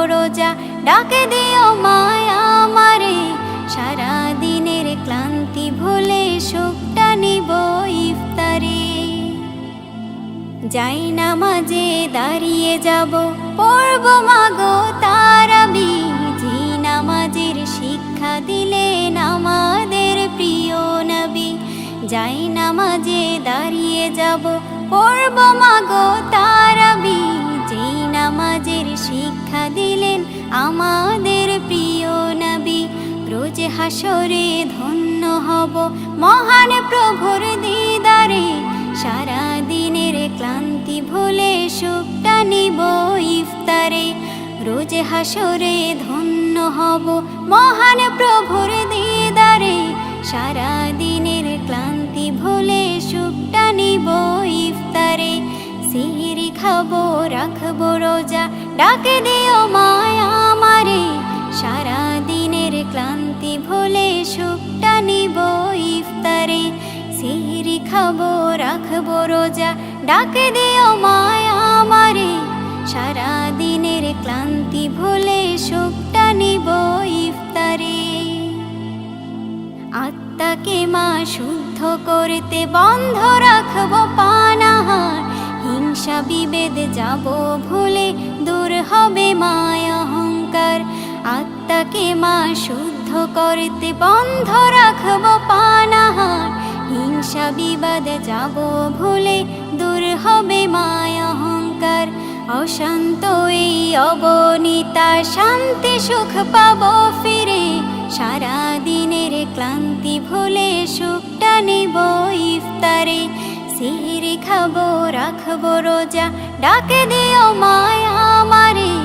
রোজা, ডাকে দিও মায়া আমারে। সারা দিনের ক্লান্তি ভুলে সুখটা নিব ইফতারে। যাই নামাজে দাঁড়িয়ে যাব, পড়ব মাগো তারাবি। যে নামাজের শিক্ষা দিলেন আমাদের প্রিয় নবী। যাই নামাজে দাঁড়িয়ে যাব, পড়ব মাগো তারাবি। যে নামাজের শিক্ষা দিলেন আমাদের প্রিয় নবী। রোজ হাসরে ধন্য হব মহান প্রভুর দিদারে। সারা দিনের ক্লান্তি ভুলে সুখটা নিব ইফতারে। রোজ হাসরে ধন্য হব মহান প্রভুর দিদারে। সারা দিনের ক্লান্তি ভুলে সুখটা নিব ইফতারে। সিহরি খাবো, রাখবো রোজা, ডাকে দিও মায়া আমারে। সারা দিনের ক্লান্তি ভুলে সুখটা নিব ইফতারে। সিহরি খাবো, রাখবো রোজা, ডাকে দিও মায়া আমারে। সারা দিনের ক্লান্তি ভুলে সুখটা নিব ইফতারে। আত্মাকে মা শুদ্ধ করতে বন্ধ রাখবো পানাহার। হিংসা বিভেদ যাব ভুলে, দূর হবে মায়া অহংকার। আত্মাকে মা শুদ্ধ করতে বন্ধ রাখবো পানাহার। হিংসা বিবাদ যাব ভুলে, দূর হবে মায়া অহংকার। অশান্ত এই অবনীতা শান্তি সুখ পাবো ফিরে। সারা দিনের ক্লান্তি ভুলে সুখটা নিব ইফতারে। সিহরি খাবো, রাখবো রোজা, ডাকে দিও মায়া আমারে।